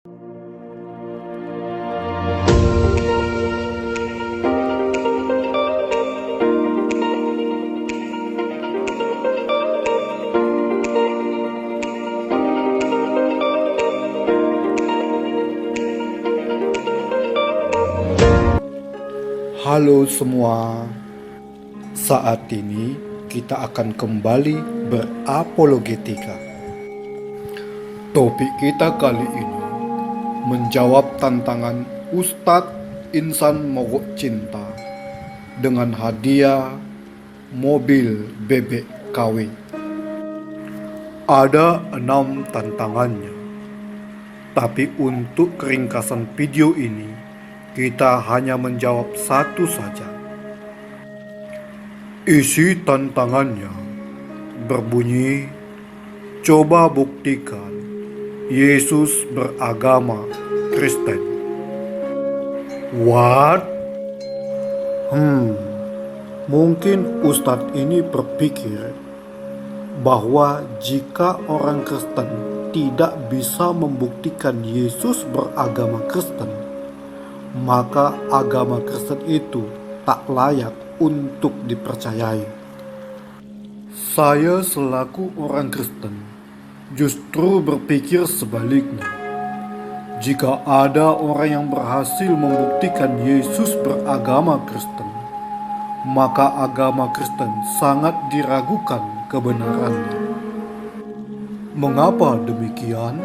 Halo semua, saat ini kita akan kembali berapologetika. Topik kita kali ini menjawab tantangan Ustadz Insan Mogok Cinta dengan hadiah mobil bebek KW. Ada 6 tantangannya, tapi untuk keringkasan video ini kita hanya menjawab satu saja. Isi tantangannya berbunyi, coba buktikan Yesus beragama Kristen. What? Mungkin Ustadz ini berpikir bahwa jika orang Kristen tidak bisa membuktikan Yesus beragama Kristen, maka agama Kristen itu tak layak untuk dipercayai. Saya selaku orang Kristen justru berpikir sebaliknya. Jika ada orang yang berhasil membuktikan Yesus beragama Kristen, maka agama Kristen sangat diragukan kebenarannya. Mengapa demikian?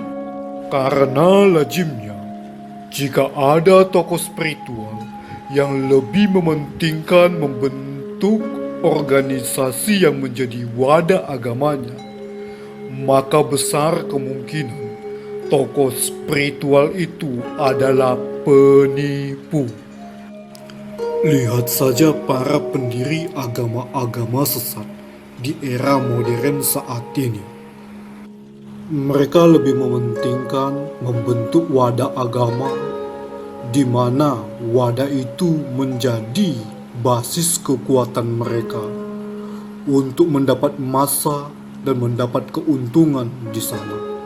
Karena lazimnya jika ada tokoh spiritual yang lebih mementingkan membentuk organisasi yang menjadi wadah agamanya, maka besar kemungkinan tokoh spiritual itu adalah penipu. Lihat saja para pendiri agama-agama sesat di era modern saat ini. Mereka lebih mementingkan membentuk wadah agama, di mana wadah itu menjadi basis kekuatan mereka untuk mendapat massa dan mendapat keuntungan di sana.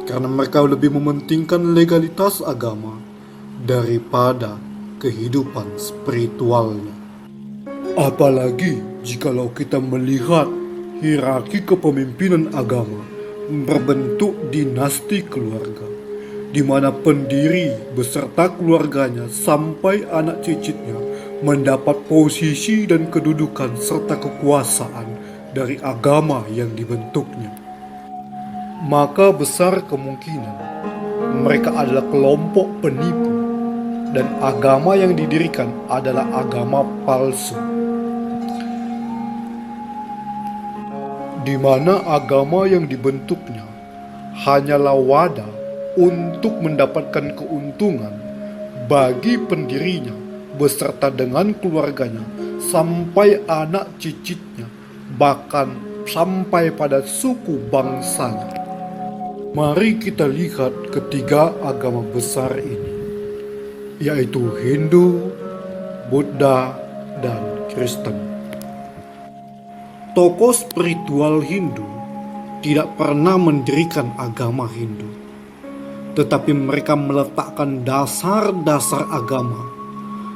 Karena mereka lebih mementingkan legalitas agama daripada kehidupan spiritualnya. Apalagi jikalau kita melihat hierarki kepemimpinan agama berbentuk dinasti keluarga, di mana pendiri beserta keluarganya sampai anak cicitnya mendapat posisi dan kedudukan serta kekuasaan dari agama yang dibentuknya. Maka besar kemungkinan mereka adalah kelompok penipu dan agama yang didirikan adalah agama palsu, di mana agama yang dibentuknya hanyalah wadah untuk mendapatkan keuntungan bagi pendirinya beserta dengan keluarganya sampai anak cicitnya, bahkan sampai pada suku bangsanya. Mari kita lihat ketiga agama besar ini, yaitu Hindu, Buddha, dan Kristen. Tokoh spiritual Hindu tidak pernah mendirikan agama Hindu, tetapi mereka meletakkan dasar-dasar agama,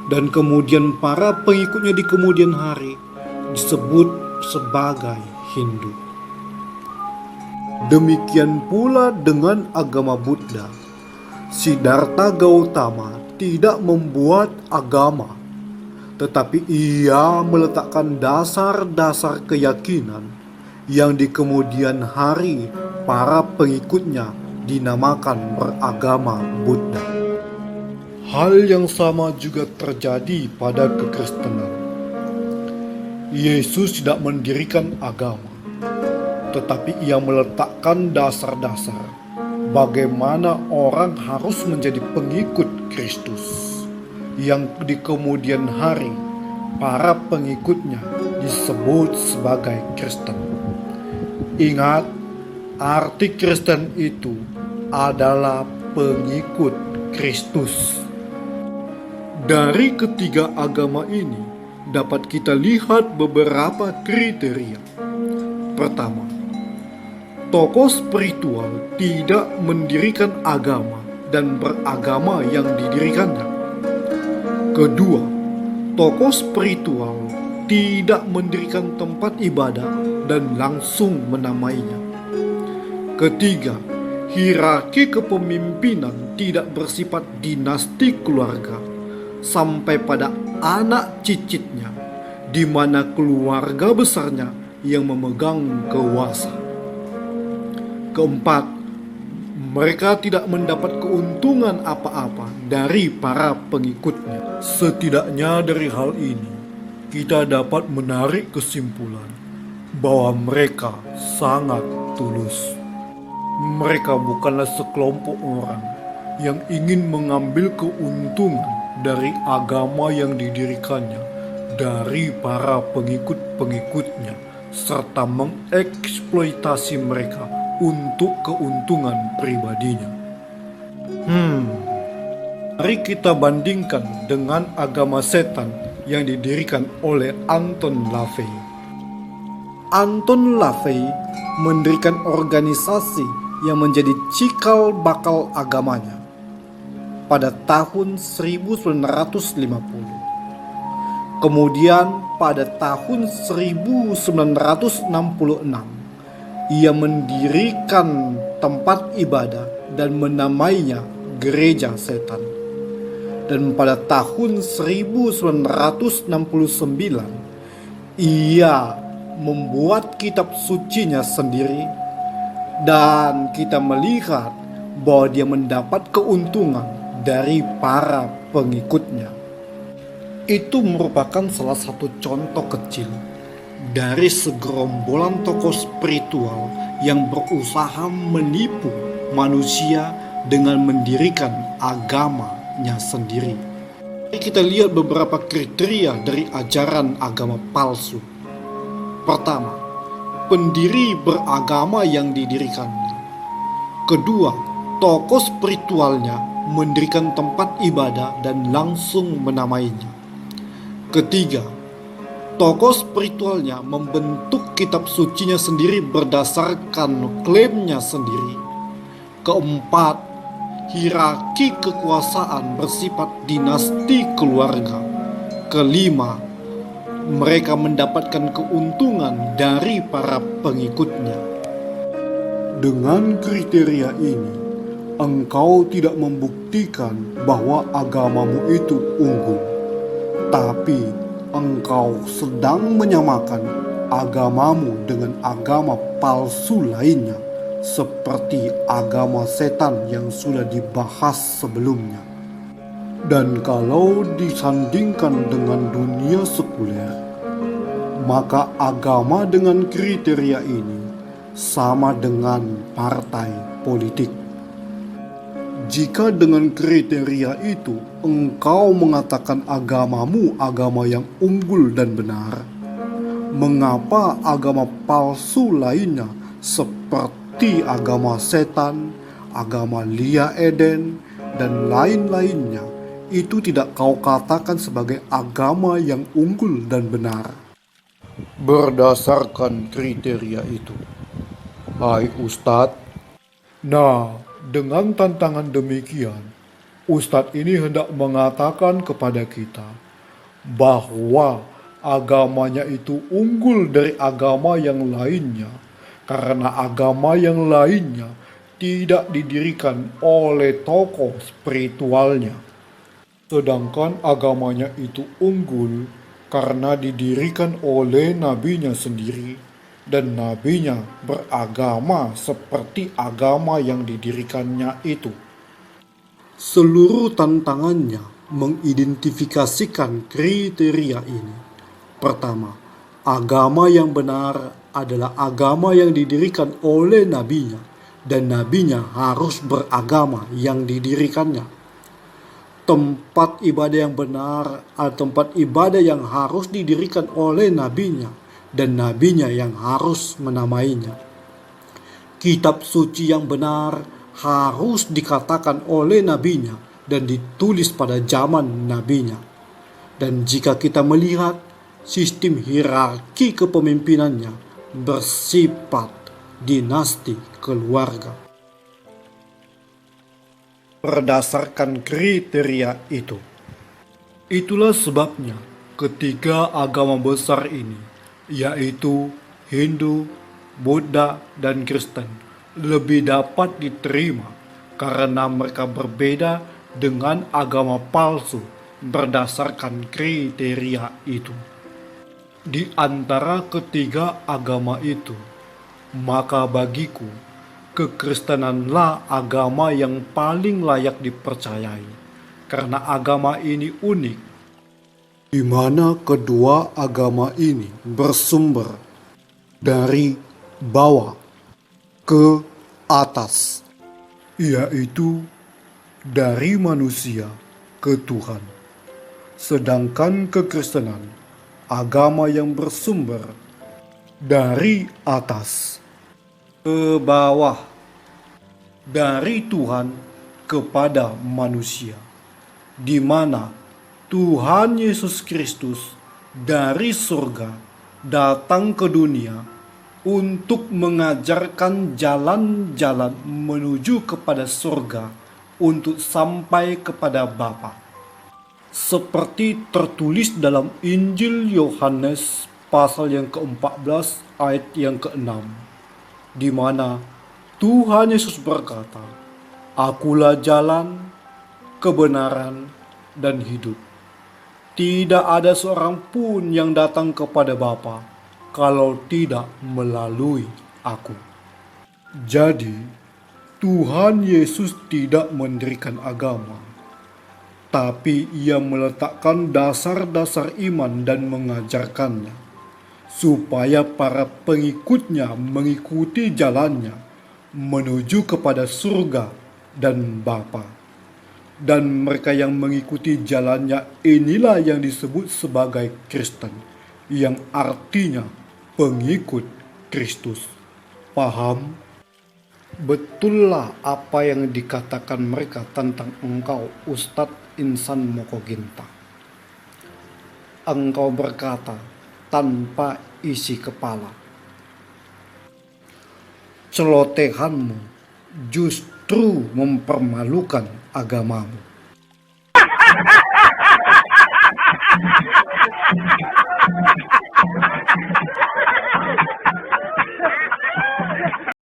dan kemudian para pengikutnya di kemudian hari disebut sebagai Hindu. Demikian pula dengan agama Buddha. Siddhartha Gautama tidak membuat agama, tetapi ia meletakkan dasar-dasar keyakinan yang di kemudian hari para pengikutnya dinamakan beragama Buddha. Hal yang sama juga terjadi pada kekristenan. Yesus tidak mendirikan agama, tetapi ia meletakkan dasar-dasar bagaimana orang harus menjadi pengikut Kristus, yang di kemudian hari para pengikutnya disebut sebagai Kristen. Ingat, arti Kristen itu adalah pengikut Kristus. Dari ketiga agama ini dapat kita lihat beberapa kriteria. Pertama, tokoh spiritual tidak mendirikan agama dan beragama yang didirikannya. Kedua, tokoh spiritual tidak mendirikan tempat ibadah dan langsung menamainya. Ketiga, hierarki kepemimpinan tidak bersifat dinasti keluarga sampai pada anak cicitnya, di mana keluarga besarnya yang memegang kuasa. Keempat, mereka tidak mendapat keuntungan apa-apa dari para pengikutnya. Setidaknya dari hal ini, kita dapat menarik kesimpulan bahwa mereka sangat tulus. Mereka bukanlah sekelompok orang yang ingin mengambil keuntungan dari agama yang didirikannya dari para pengikut-pengikutnya, serta mengeksploitasi mereka untuk keuntungan pribadinya. Mari kita bandingkan dengan agama setan yang didirikan oleh Anton LaVey. Anton LaVey mendirikan organisasi yang menjadi cikal bakal agamanya pada tahun 1950. Kemudian pada tahun 1966, ia mendirikan tempat ibadah dan menamainya Gereja Setan. Dan pada tahun 1969, ia membuat kitab sucinya sendiri, dan kita melihat bahwa dia mendapat keuntungan dari para pengikutnya. Itu merupakan salah satu contoh kecil dari segerombolan tokoh spiritual yang berusaha menipu manusia dengan mendirikan agamanya sendiri. Kita lihat beberapa kriteria dari ajaran agama palsu. Pertama, pendiri beragama yang didirikannya. Kedua, tokoh spiritualnya mendirikan tempat ibadah dan langsung menamainya. Ketiga, tokoh spiritualnya membentuk kitab sucinya sendiri berdasarkan klaimnya sendiri. Keempat, hierarki kekuasaan bersifat dinasti keluarga. Kelima, mereka mendapatkan keuntungan dari para pengikutnya. Dengan kriteria ini, engkau tidak membuktikan bahwa agamamu itu unggul, tapi engkau sedang menyamakan agamamu dengan agama palsu lainnya, seperti agama setan yang sudah dibahas sebelumnya. Dan kalau disandingkan dengan dunia sekuler, maka agama dengan kriteria ini sama dengan partai politik. Jika dengan kriteria itu engkau mengatakan agamamu agama yang unggul dan benar, mengapa agama palsu lainnya seperti agama setan, agama Lia Eden, dan lain-lainnya itu tidak kau katakan sebagai agama yang unggul dan benar? Berdasarkan kriteria itu, hai Ustadz. Nah, dengan tantangan demikian, Ustadz ini hendak mengatakan kepada kita bahwa agamanya itu unggul dari agama yang lainnya, karena agama yang lainnya tidak didirikan oleh tokoh spiritualnya. Sedangkan agamanya itu unggul karena didirikan oleh nabinya sendiri, dan nabinya beragama seperti agama yang didirikannya itu. Seluruh tantangannya mengidentifikasikan kriteria ini. Pertama, agama yang benar adalah agama yang didirikan oleh nabinya, dan nabinya harus beragama yang didirikannya. Tempat ibadah yang benar adalah tempat ibadah yang harus didirikan oleh nabinya, dan nabinya yang harus menamainya. Kitab suci yang benar harus dikatakan oleh nabinya dan ditulis pada zaman nabinya. Dan jika kita melihat sistem hierarki kepemimpinannya bersifat dinasti keluarga. berdasarkan kriteria itu. Itulah sebabnya ketiga agama besar ini, yaitu Hindu, Buddha, dan Kristen, lebih dapat diterima karena mereka berbeda dengan agama palsu berdasarkan kriteria itu. Di antara ketiga agama itu, maka bagiku, kekristenanlah agama yang paling layak dipercayai, karena agama ini unik, di mana kedua agama ini bersumber dari bawah ke atas, yaitu dari manusia ke Tuhan. Sedangkan kekristenan, agama yang bersumber dari atas ke bawah, dari Tuhan kepada manusia, di mana Tuhan Yesus Kristus dari surga datang ke dunia untuk mengajarkan jalan-jalan menuju kepada surga untuk sampai kepada Bapa. Seperti tertulis dalam Injil Yohanes pasal yang ke-14 ayat yang ke-6, di mana Tuhan Yesus berkata, "Akulah jalan, kebenaran, dan hidup. Tidak ada seorang pun yang datang kepada Bapa kalau tidak melalui aku." Jadi, Tuhan Yesus tidak mendirikan agama, tapi ia meletakkan dasar-dasar iman dan mengajarkannya, supaya para pengikutnya mengikuti jalannya menuju kepada surga dan Bapa. Dan mereka yang mengikuti jalannya inilah yang disebut sebagai Kristen, yang artinya pengikut Kristus. Paham? Betullah apa yang dikatakan mereka tentang engkau, Ustadz Insan Mokoginta. Engkau berkata tanpa isi kepala. Celotehanmu justru mempermalukan agamamu.